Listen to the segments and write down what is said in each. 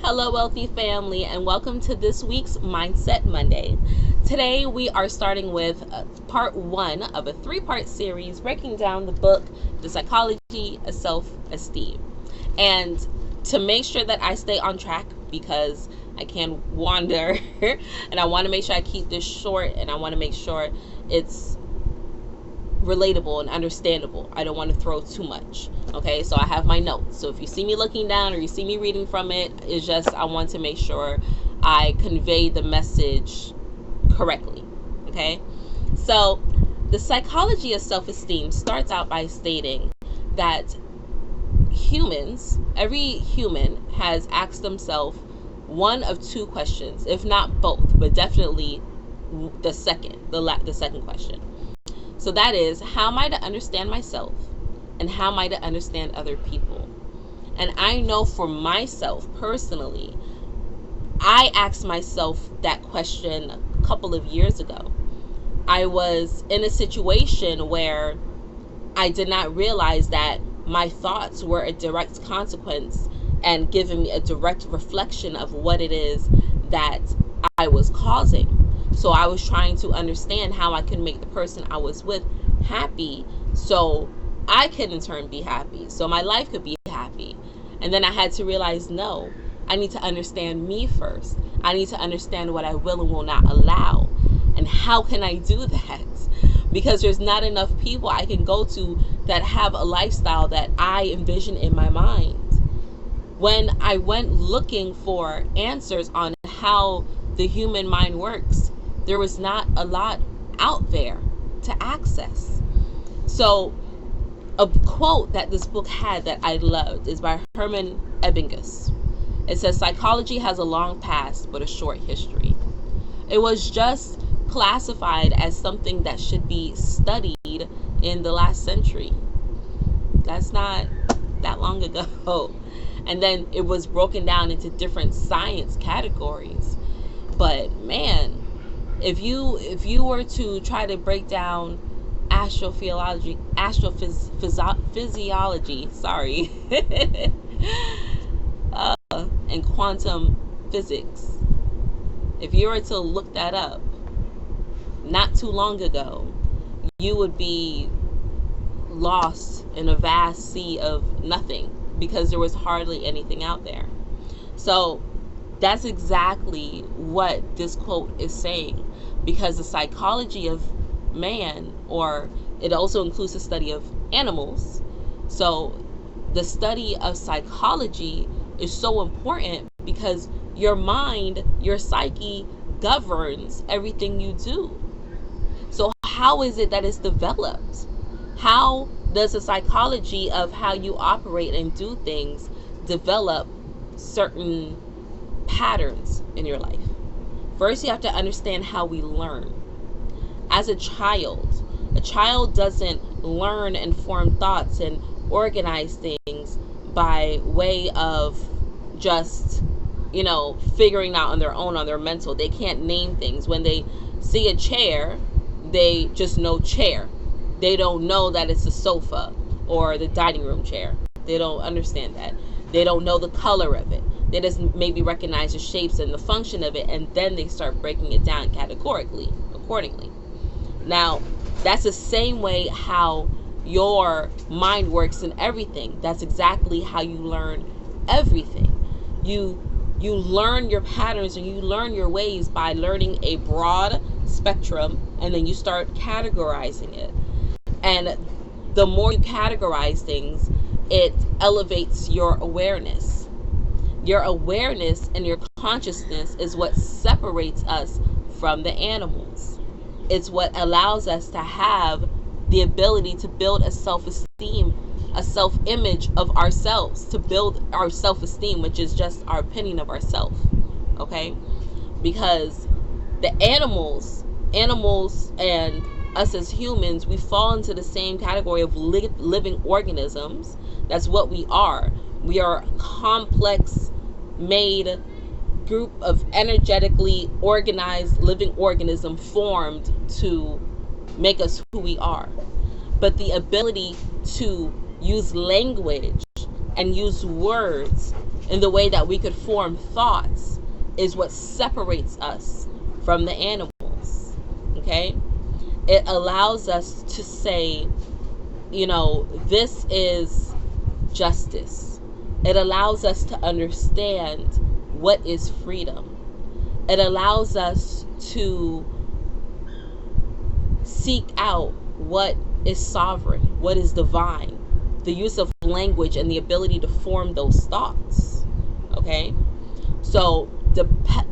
Hello, wealthy family, and welcome to this week's Mindset Monday. Today, we are starting with part one of a three-part series breaking down the book, The Psychology of Self-Esteem. And to make sure that I stay on track, because I can wander, and I want to make sure I keep this short, and I want to make sure it's relatable and understandable. I don't want to throw too much. Okay, so I have my notes. So if you see me looking down or you see me reading from it, it's just I want to make sure I convey the message correctly. Okay, so the psychology of self-esteem starts out by stating that humans, every human has asked themselves one of two questions, if not both, but definitely the second question. So that is, how am I to understand myself, and how am I to understand other people? And I know for myself personally, I asked myself that question a couple of years ago. I was in a situation where I did not realize that my thoughts were a direct consequence and giving me a direct reflection of what it is that I was causing. So I was trying to understand how I could make the person I was with happy, so I could in turn be happy, so my life could be happy. And then I had to realize, no, I need to understand me first. I need to understand what I will and will not allow. And how can I do that? Because there's not enough people I can go to that have a lifestyle that I envision in my mind. When I went looking for answers on how the human mind works, there was not a lot out there to access. So a quote that this book had that I loved is by Herman Ebbinghaus. It says, "Psychology has a long past but a short history." It was just classified as something that should be studied in the last century. That's not that long ago. And then it was broken down into different science categories. But man, if you were to try to break down astrophysiology, sorry, and quantum physics, if you were to look that up not too long ago, you would be lost in a vast sea of nothing, because there was hardly anything out there. So that's exactly what this quote is saying, because the psychology of man, or it also includes the study of animals. So the study of psychology is so important because your mind, your psyche governs everything you do. So how is it that it's developed? How does the psychology of how you operate and do things develop certain patterns in your life? First, you have to understand how we learn. As a child doesn't learn and form thoughts and organize things by way of just, figuring out on their own, on their mental. They can't name things. When they see a chair, they just know chair. They don't know that it's a sofa or the dining room chair. They don't understand that. They don't know the color of it. They just maybe recognize the shapes and the function of it, and then they start breaking it down categorically, accordingly. Now, that's the same way how your mind works in everything. That's exactly how you learn everything. You learn your patterns and you learn your ways by learning a broad spectrum, and then you start categorizing it. And the more you categorize things, it elevates your awareness. Your awareness and your consciousness is what separates us from the animals. It's what allows us to have the ability to build a self-esteem, a self-image of ourselves, to build our self-esteem, which is just our opinion of ourselves. Okay? Because the animals and us as humans, we fall into the same category of living organisms. That's what we are. We are a complex made group of energetically organized living organism formed to make us who we are. But the ability to use language and use words in the way that we could form thoughts is what separates us from the animals. Okay? It allows us to say, this is justice. It allows us to understand what is freedom. It allows us to seek out what is sovereign, what is divine, the use of language and the ability to form those thoughts. Okay? So,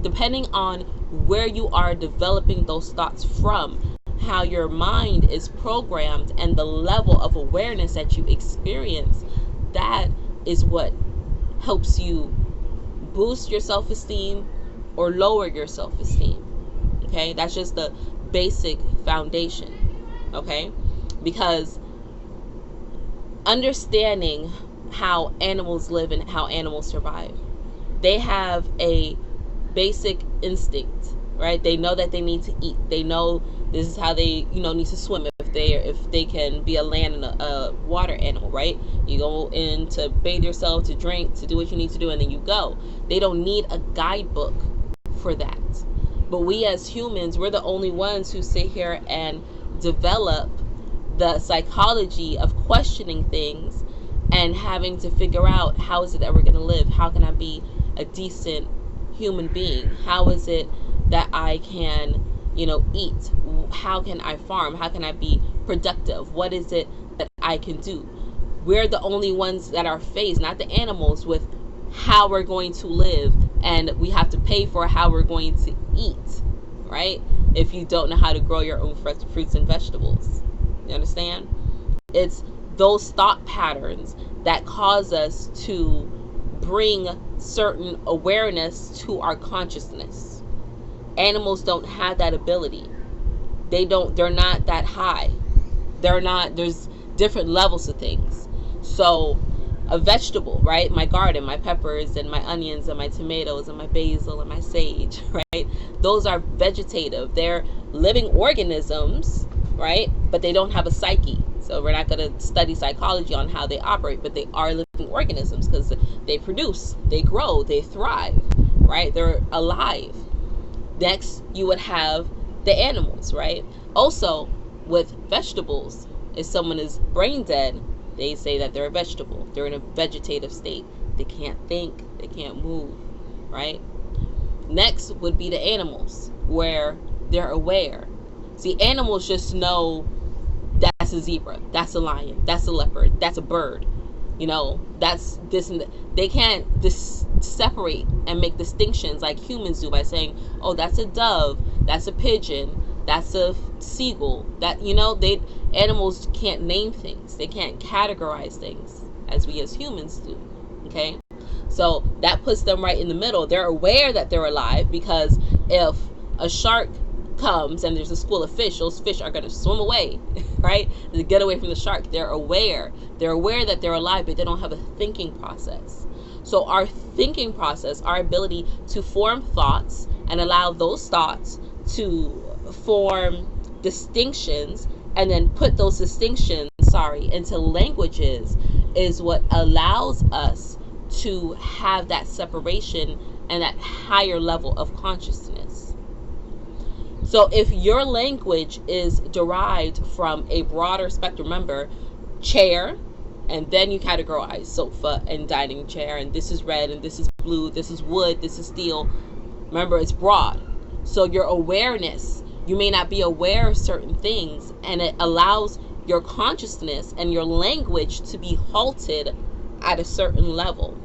depending on where you are developing those thoughts from, how your mind is programmed, and the level of awareness that you experience, that is what helps you boost your self-esteem or lower your self-esteem. Okay? That's just the basic foundation. Okay? Because understanding how animals live and how animals survive, they have a basic instinct, right? They know that they need to eat. They know this is how they, need to swim if they can be a land and a water animal, right? You go in to bathe yourself, to drink, to do what you need to do, and then you go. They don't need a guidebook for that. But we as humans, we're the only ones who sit here and develop the psychology of questioning things and having to figure out, how is it that we're going to live? How can I be a decent human being? How is it that I can, eat? How can I farm? How can I be productive? What is it that I can do? We're the only ones that are faced, not the animals, with how we're going to live, and we have to pay for how we're going to eat, right? If you don't know how to grow your own fruits and vegetables. You understand? It's those thought patterns that cause us to bring certain awareness to our consciousness. Animals don't have that ability. They're not that high. There's different levels of things. So a vegetable, right? My garden, my peppers and my onions and my tomatoes and my basil and my sage, right? Those are vegetative. They're living organisms, right? But they don't have a psyche. So we're not going to study psychology on how they operate, but they are living organisms because they produce, they grow, they thrive, right? They're alive. Next, you would have the animals, right? Also, with vegetables, if someone is brain dead, they say that they're a vegetable. They're in a vegetative state. They can't think, they can't move, right? Next would be the animals, where they're aware. See, animals just know that's a zebra, that's a lion, that's a leopard, that's a bird. That's this and that. They can't separate and make distinctions like humans do by saying, oh, that's a dove, that's a pigeon, that's a seagull. Animals can't name things. They can't categorize things as we as humans do. Okay? So that puts them right in the middle. They're aware that they're alive, because if a shark comes and there's a school of fish, those fish are going to swim away, right? To get away from the shark. They're aware that they're alive, but they don't have a thinking process. So our thinking process, our ability to form thoughts and allow those thoughts to form distinctions and then put those distinctions, into languages, is what allows us to have that separation and that higher level of consciousness. So if your language is derived from a broader spectrum, remember, chair, and then you categorize sofa and dining chair, and this is red, and this is blue, this is wood, this is steel. Remember, it's broad. So your awareness, you may not be aware of certain things, and it allows your consciousness and your language to be halted at a certain level.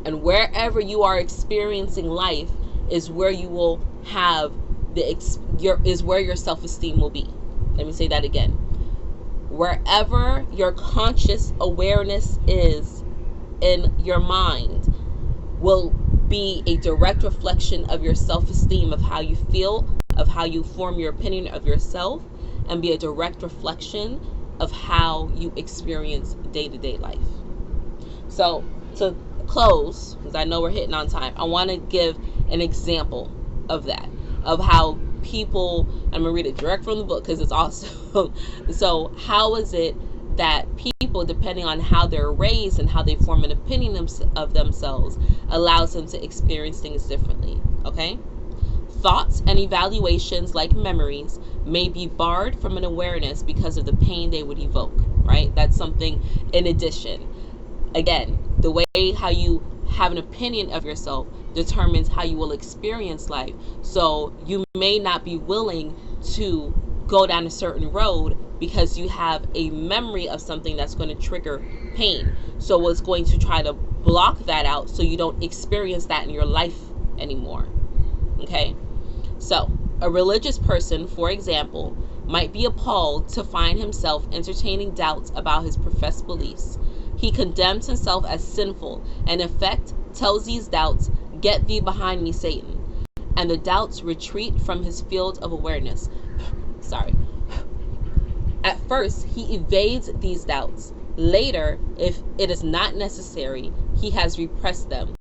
And wherever you are experiencing life is where you will have is where your self-esteem will be. Let me say that again. Wherever your conscious awareness is in your mind will be a direct reflection of your self-esteem, of how you feel, of how you form your opinion of yourself, and be a direct reflection of how you experience day-to-day life. So to close, because I know we're hitting on time, I want to give an example of that, of how people, I'm going to read it direct from the book because it's awesome. So how is it that people, depending on how they're raised and how they form an opinion of themselves, allows them to experience things differently. Okay? Thoughts and evaluations, like memories, may be barred from an awareness because of the pain they would evoke, right? That's something in addition. Again, the way how you have an opinion of yourself determines how you will experience life. So you may not be willing to go down a certain road because you have a memory of something that's going to trigger pain. So it's going to try to block that out so you don't experience that in your life anymore. Okay? So, a religious person, for example, might be appalled to find himself entertaining doubts about his professed beliefs. He condemns himself as sinful and, in effect, tells these doubts, "Get thee behind me, Satan." And the doubts retreat from his field of awareness. Sorry. At first, he evades these doubts. Later, if it is not necessary, he has repressed them.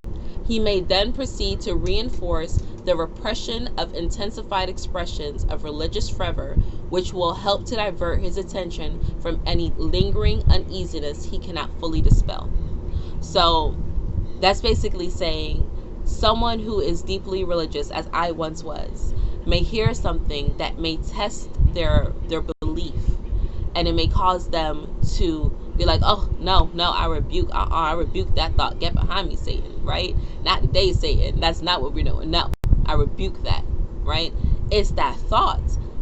He may then proceed to reinforce the repression of intensified expressions of religious fervor, which will help to divert his attention from any lingering uneasiness he cannot fully dispel. So that's basically saying someone who is deeply religious, as I once was, may hear something that may test their belief, and it may cause them to be like, "Oh, no, I rebuke that thought. Get behind me, Satan," right? Not today, Satan. That's not what we're doing. No, I rebuke that, right? It's that thought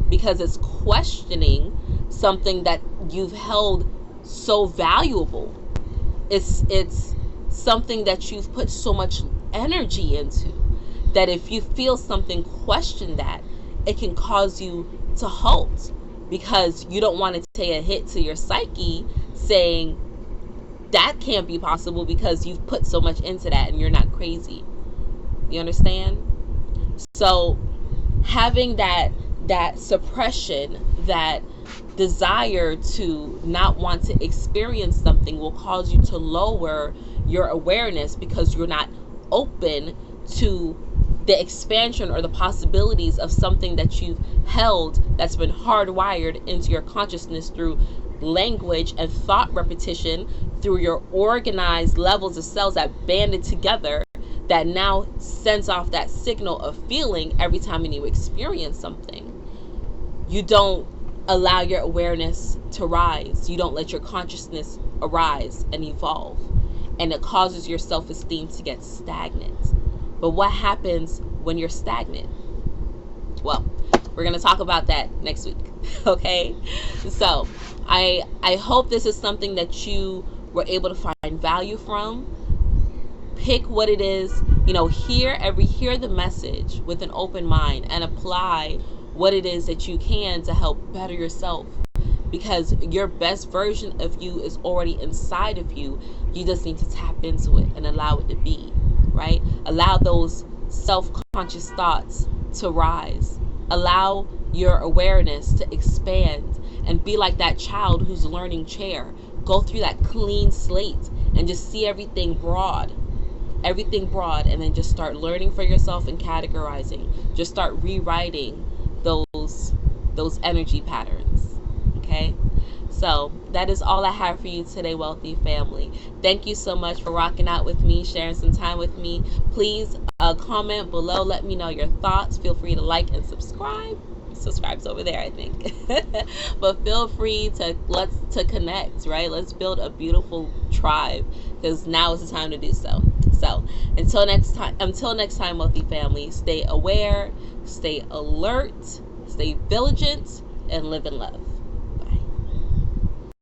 because it's questioning something that you've held so valuable. It's something that you've put so much energy into that if you feel something question that, it can cause you to halt because you don't want to take a hit to your psyche saying that can't be possible because you've put so much into that and you're not crazy. You understand? So having that suppression, that desire to not want to experience something will cause you to lower your awareness because you're not open to the expansion or the possibilities of something that you've held that's been hardwired into your consciousness through language and thought repetition, through your organized levels of cells that banded together, that now sends off that signal of feeling every time you experience something. You don't allow your awareness to rise. You don't let your consciousness arise and evolve. And it causes your self-esteem to get stagnant. But what happens when you're stagnant? Well, we're going to talk about that next week. Okay? So I hope this is something that you were able to find value from. Pick what it is, hear the message with an open mind and apply what it is that you can to help better yourself, because your best version of you is already inside of you. You just need to tap into it and allow it to be, right? Allow those self-conscious thoughts to rise. Allow your awareness to expand and be like that child who's learning chair. Go through that clean slate and just see everything broad, and then just start learning for yourself and categorizing. Just start rewriting those energy patterns. Okay? So that is all I have for you today, wealthy family. Thank you so much for rocking out with me, sharing some time with me. Please comment below. Let me know your thoughts. Feel free to like and subscribe. Subscribe's over there, I think. But feel free to connect, right? Let's build a beautiful tribe, because now is the time to do so. So until next time, wealthy family, stay aware, stay alert, stay vigilant, and live in love.